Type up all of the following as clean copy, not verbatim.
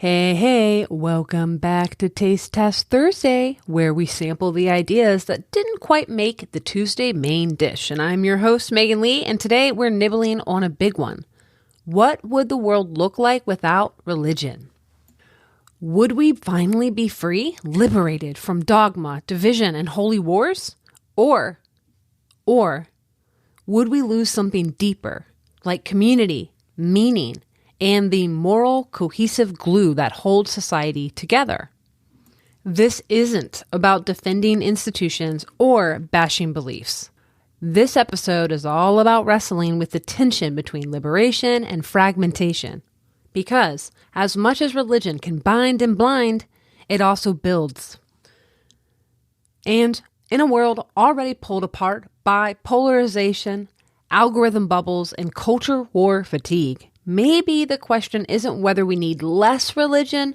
Hey, welcome back to Taste Test Thursday, where we sample the ideas that didn't quite make the Tuesday main dish. And I'm your host, Megan Lee, and today we're nibbling on a big one. What would the world look like without religion? Would we finally be free, liberated from dogma, division, and holy wars? Or would we lose something deeper, like community, meaning, and the moral cohesive glue that holds society together? This isn't about defending institutions or bashing beliefs. This episode is all about wrestling with the tension between liberation and fragmentation. Because as much as religion can bind and blind, it also builds. And in a world already pulled apart by polarization, algorithm bubbles, and culture war fatigue, maybe the question isn't whether we need less religion,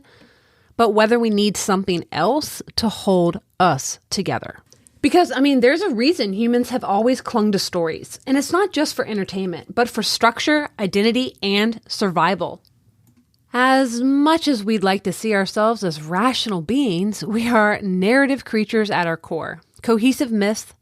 but whether we need something else to hold us together. Because, there's a reason humans have always clung to stories. And it's not just for entertainment, but for structure, identity, and survival. As much as we'd like to see ourselves as rational beings, we are narrative creatures at our core. Cohesive myths,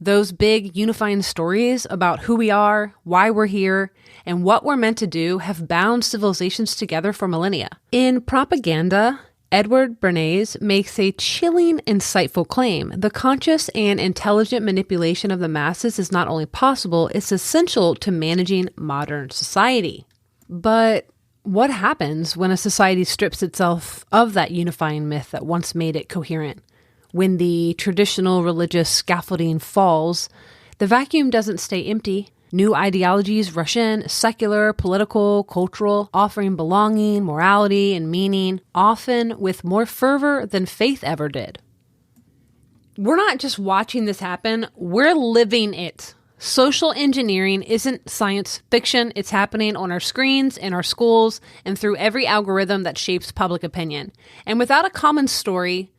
those big unifying stories about who we are, why we're here, and what we're meant to do have bound civilizations together for millennia. In Propaganda, Edward Bernays makes a chilling, insightful claim. The conscious and intelligent manipulation of the masses is not only possible, it's essential to managing modern society. But what happens when a society strips itself of that unifying myth that once made it coherent? When the traditional religious scaffolding falls, the vacuum doesn't stay empty. New ideologies rush in, secular, political, cultural, offering belonging, morality, and meaning, often with more fervor than faith ever did. We're not just watching this happen, we're living it. Social engineering isn't science fiction. It's happening on our screens, in our schools, and through every algorithm that shapes public opinion. And without a common story,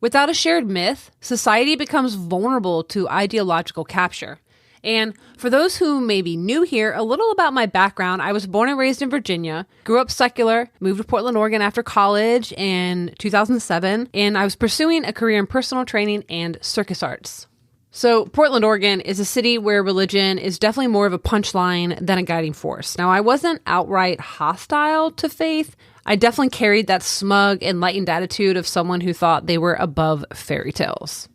without a shared myth, society becomes vulnerable to ideological capture. And for those who may be new here, a little about my background. I was born and raised in Virginia, grew up secular, moved to Portland, Oregon after college in 2007, and I was pursuing a career in personal training and circus arts. So Portland, Oregon is a city where religion is definitely more of a punchline than a guiding force. Now, I wasn't outright hostile to faith. I definitely carried that smug, enlightened attitude of someone who thought they were above fairy tales.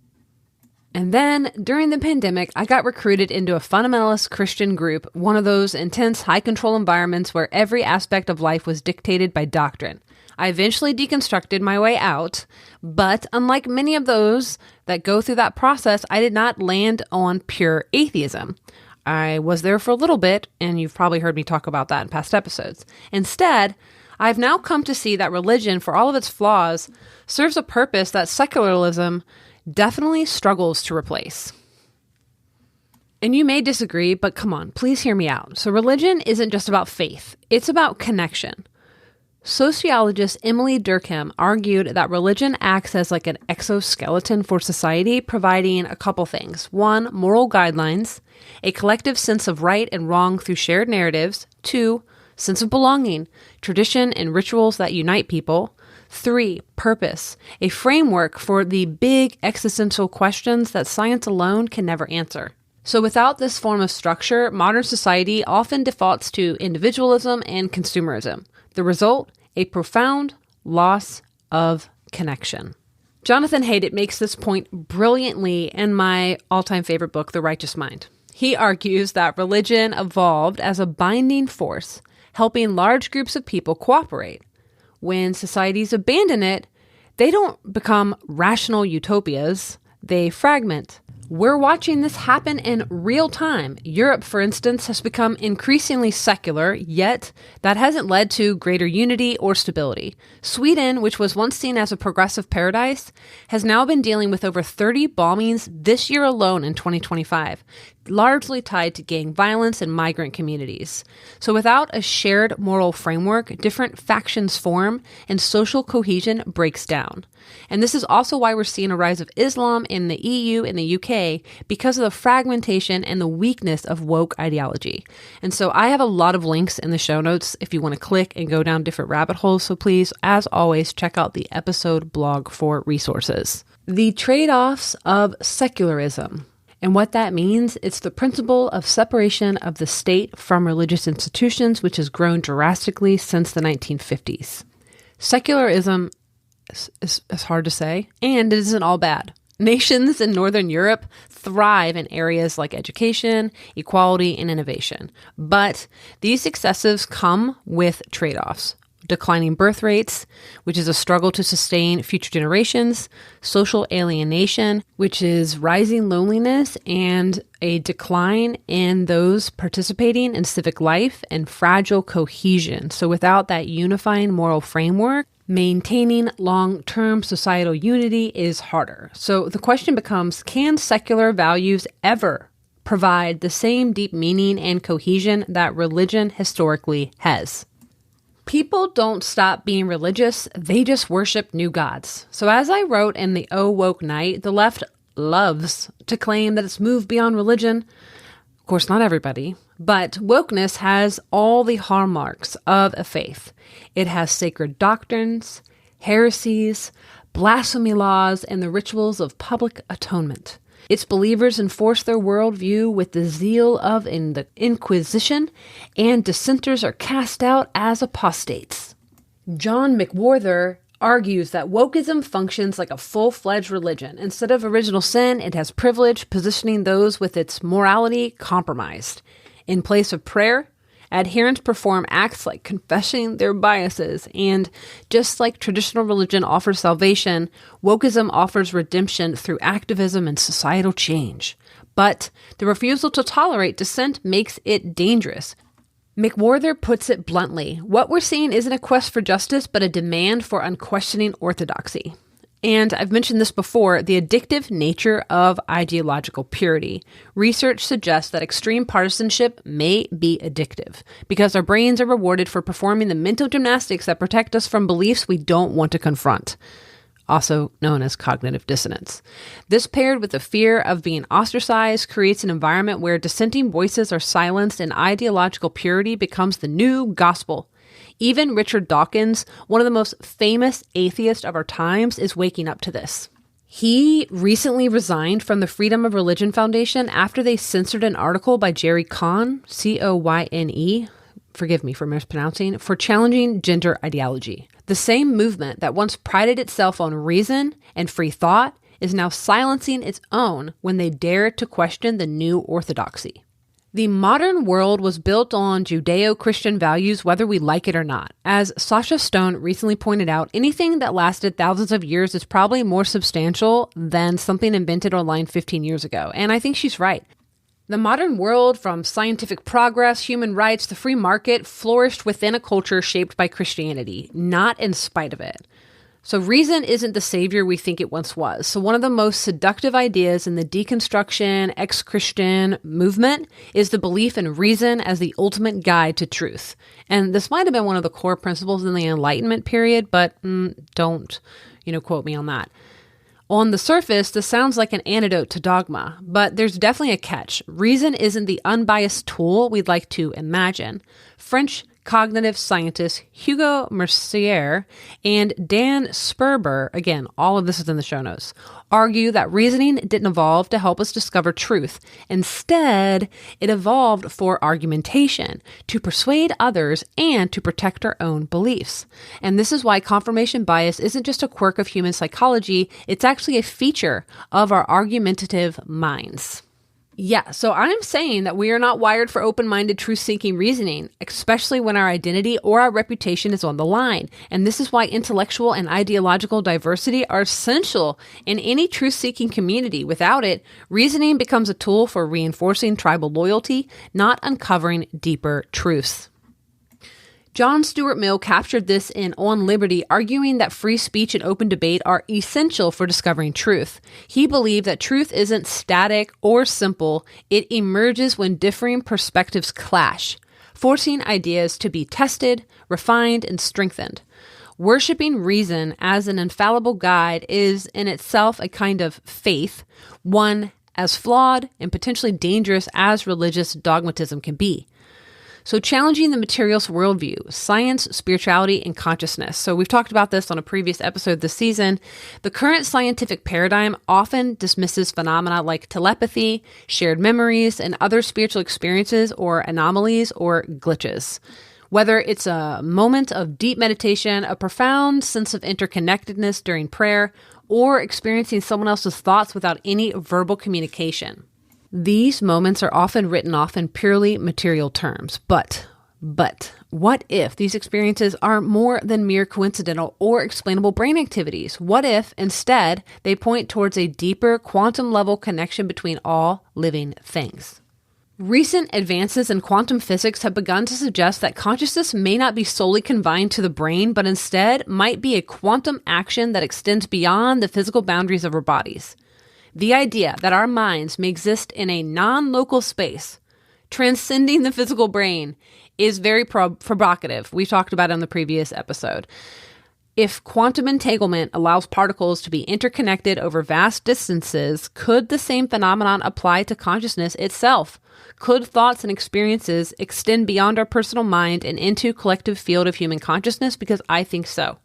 And then, during the pandemic, I got recruited into a fundamentalist Christian group, one of those intense, high-control environments where every aspect of life was dictated by doctrine. I eventually deconstructed my way out, but unlike many of those that go through that process, I did not land on pure atheism. I was there for a little bit, and you've probably heard me talk about that in past episodes. Instead, I've now come to see that religion, for all of its flaws, serves a purpose that secularism definitely struggles to replace. And you may disagree, but come on, please hear me out. So religion isn't just about faith, it's about connection. Sociologist Emily Durkheim argued that religion acts as like an exoskeleton for society, providing a couple things. One, moral guidelines, a collective sense of right and wrong through shared narratives. Two, sense of belonging, tradition and rituals that unite people. 3, purpose, a framework for the big existential questions that science alone can never answer. So without this form of structure, modern society often defaults to individualism and consumerism. The result, a profound loss of connection. Jonathan Haidt makes this point brilliantly in my all-time favorite book, The Righteous Mind. He argues that religion evolved as a binding force, helping large groups of people cooperate. When societies abandon it, they don't become rational utopias, they fragment. We're watching this happen in real time. Europe, for instance, has become increasingly secular, yet that hasn't led to greater unity or stability. Sweden, which was once seen as a progressive paradise, has now been dealing with over 30 bombings this year alone in 2025. largely tied to gang violence and migrant communities. So without a shared moral framework, different factions form and social cohesion breaks down. And this is also why we're seeing a rise of Islam in the EU and the UK, because of the fragmentation and the weakness of woke ideology. And so I have a lot of links in the show notes if you want to click and go down different rabbit holes. So please, as always, check out the episode blog for resources. The trade-offs of secularism. And what that means, it's the principle of separation of the state from religious institutions, which has grown drastically since the 1950s. Secularism is hard to say, and it isn't all bad. Nations in Northern Europe thrive in areas like education, equality, and innovation. But these successes come with trade-offs. Declining birth rates, which is a struggle to sustain future generations, social alienation, which is rising loneliness and a decline in those participating in civic life, and fragile cohesion. So without that unifying moral framework, maintaining long-term societal unity is harder. So the question becomes, can secular values ever provide the same deep meaning and cohesion that religion historically has? People don't stop being religious, they just worship new gods. So as I wrote in the Oh Woke Night, the left loves to claim that it's moved beyond religion. Of course, not everybody, but wokeness has all the hallmarks of a faith. It has sacred doctrines, heresies, blasphemy laws, and the rituals of public atonement. Its believers enforce their worldview with the zeal of the Inquisition, and dissenters are cast out as apostates. John McWhorter argues that wokeism functions like a full-fledged religion. Instead of original sin, it has privilege, positioning those with its morality compromised. In place of prayer, adherents perform acts like confessing their biases, and just like traditional religion offers salvation, wokeism offers redemption through activism and societal change. But the refusal to tolerate dissent makes it dangerous. McWhorter puts it bluntly, what we're seeing isn't a quest for justice, but a demand for unquestioning orthodoxy. And I've mentioned this before, the addictive nature of ideological purity. Research suggests that extreme partisanship may be addictive because our brains are rewarded for performing the mental gymnastics that protect us from beliefs we don't want to confront, also known as cognitive dissonance. This, paired with the fear of being ostracized, creates an environment where dissenting voices are silenced and ideological purity becomes the new gospel. Even Richard Dawkins, one of the most famous atheists of our times, is waking up to this. He recently resigned from the Freedom of Religion Foundation after they censored an article by Jerry Coyne, C-O-Y-N-E, forgive me for mispronouncing, for challenging gender ideology. The same movement that once prided itself on reason and free thought is now silencing its own when they dare to question the new orthodoxy. The modern world was built on Judeo-Christian values, whether we like it or not. As Sasha Stone recently pointed out, anything that lasted thousands of years is probably more substantial than something invented online 15 years ago. And I think she's right. The modern world, from scientific progress, human rights, the free market, flourished within a culture shaped by Christianity, not in spite of it. So reason isn't the savior we think it once was. So one of the most seductive ideas in the deconstruction, ex-Christian movement is the belief in reason as the ultimate guide to truth. And this might have been one of the core principles in the Enlightenment period, but don't, quote me on that. On the surface, this sounds like an antidote to dogma, but there's definitely a catch. Reason isn't the unbiased tool we'd like to imagine. French cognitive scientists Hugo Mercier and Dan Sperber, again, all of this is in the show notes, argue that reasoning didn't evolve to help us discover truth. Instead, it evolved for argumentation, to persuade others and to protect our own beliefs. And this is why confirmation bias isn't just a quirk of human psychology, it's actually a feature of our argumentative minds. Yeah, so I'm saying that we are not wired for open-minded, truth-seeking reasoning, especially when our identity or our reputation is on the line. And this is why intellectual and ideological diversity are essential in any truth-seeking community. Without it, reasoning becomes a tool for reinforcing tribal loyalty, not uncovering deeper truths. John Stuart Mill captured this in On Liberty, arguing that free speech and open debate are essential for discovering truth. He believed that truth isn't static or simple. It emerges when differing perspectives clash, forcing ideas to be tested, refined, and strengthened. Worshipping reason as an infallible guide is in itself a kind of faith, one as flawed and potentially dangerous as religious dogmatism can be. So challenging the materialist worldview, science, spirituality, and consciousness. So we've talked about this on a previous episode this season. The current scientific paradigm often dismisses phenomena like telepathy, shared memories, and other spiritual experiences or anomalies or glitches. Whether it's a moment of deep meditation, a profound sense of interconnectedness during prayer, or experiencing someone else's thoughts without any verbal communication. These moments are often written off in purely material terms. But what if these experiences are more than mere coincidental or explainable brain activities? What if, instead, they point towards a deeper quantum-level connection between all living things? Recent advances in quantum physics have begun to suggest that consciousness may not be solely confined to the brain, but instead might be a quantum action that extends beyond the physical boundaries of our bodies. The idea that our minds may exist in a non-local space, transcending the physical brain, is very provocative. We talked about it in the previous episode. If quantum entanglement allows particles to be interconnected over vast distances, could the same phenomenon apply to consciousness itself? Could thoughts and experiences extend beyond our personal mind and into collective field of human consciousness? Because I think so.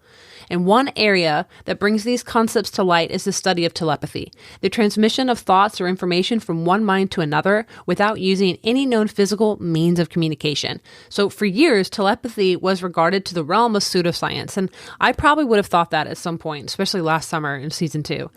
And one area that brings these concepts to light is the study of telepathy, the transmission of thoughts or information from one mind to another without using any known physical means of communication. So for years, telepathy was regarded to the realm of pseudoscience, and I probably would have thought that at some point, especially last summer in season 2.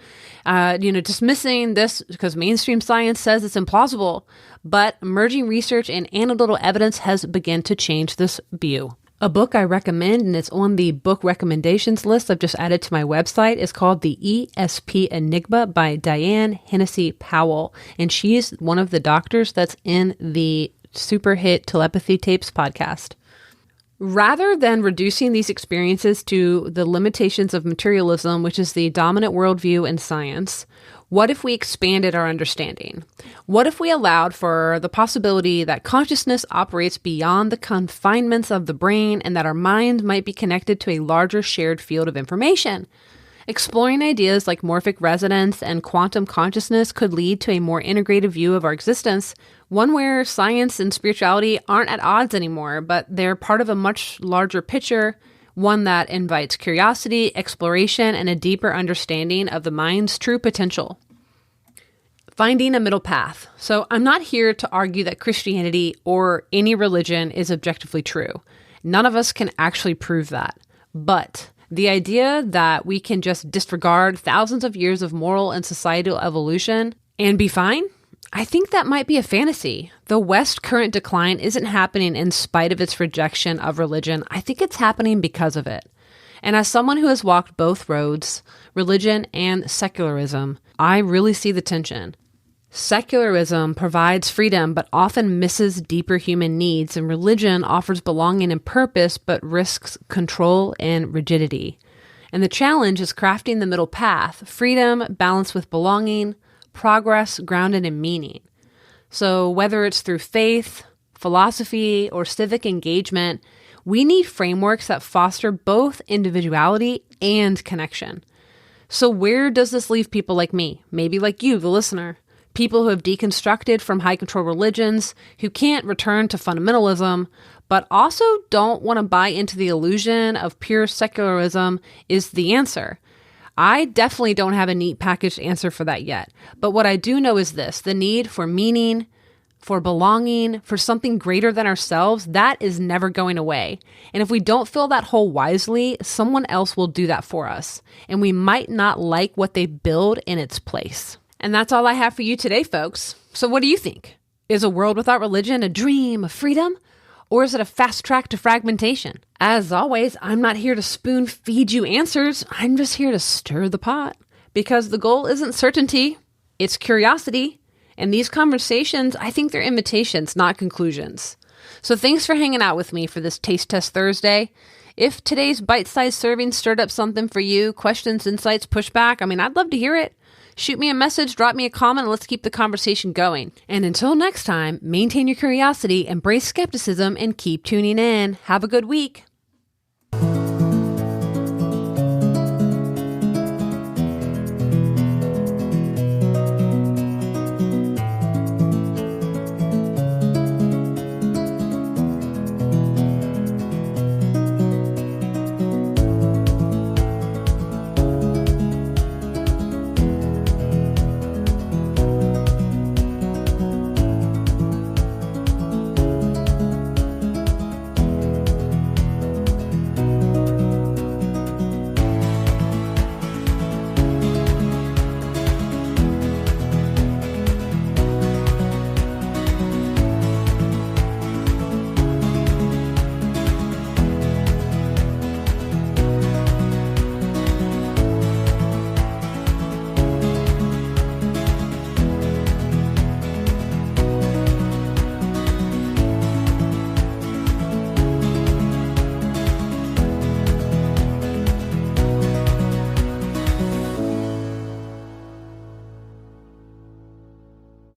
Dismissing this because mainstream science says it's implausible, but emerging research and anecdotal evidence has begun to change this view. A book I recommend, and it's on the book recommendations list I've just added to my website, is called The ESP Enigma by Diane Hennessy Powell. And she's one of the doctors that's in the super hit Telepathy Tapes podcast. Rather than reducing these experiences to the limitations of materialism, which is the dominant worldview in science, what if we expanded our understanding? What if we allowed for the possibility that consciousness operates beyond the confinements of the brain and that our mind might be connected to a larger shared field of information? Exploring ideas like morphic resonance and quantum consciousness could lead to a more integrated view of our existence, one where science and spirituality aren't at odds anymore, but they're part of a much larger picture, one that invites curiosity, exploration, and a deeper understanding of the mind's true potential. Finding a middle path. So I'm not here to argue that Christianity or any religion is objectively true. None of us can actually prove that. But the idea that we can just disregard thousands of years of moral and societal evolution and be fine, I think that might be a fantasy. The West's current decline isn't happening in spite of its rejection of religion. I think it's happening because of it. And as someone who has walked both roads, religion and secularism, I really see the tension. Secularism provides freedom but often misses deeper human needs, and religion offers belonging and purpose but risks control and rigidity. And the challenge is crafting the middle path, freedom balanced with belonging, progress grounded in meaning. So whether it's through faith, philosophy, or civic engagement, we need frameworks that foster both individuality and connection. So where does this leave people like me, maybe like you, the listener? People who have deconstructed from high control religions, who can't return to fundamentalism, but also don't want to buy into the illusion of pure secularism is the answer. I definitely don't have a neat packaged answer for that yet. But what I do know is this: the need for meaning, for belonging, for something greater than ourselves, that is never going away. And if we don't fill that hole wisely, someone else will do that for us. And we might not like what they build in its place. And that's all I have for you today, folks. So what do you think? Is a world without religion a dream of freedom? Or is it a fast track to fragmentation? As always, I'm not here to spoon feed you answers. I'm just here to stir the pot. Because the goal isn't certainty, it's curiosity. And these conversations, I think they're invitations, not conclusions. So thanks for hanging out with me for this Taste Test Thursday. If today's bite-sized serving stirred up something for you, questions, insights, pushback, I'd love to hear it. Shoot me a message, drop me a comment, and let's keep the conversation going. And until next time, maintain your curiosity, embrace skepticism, and keep tuning in. Have a good week.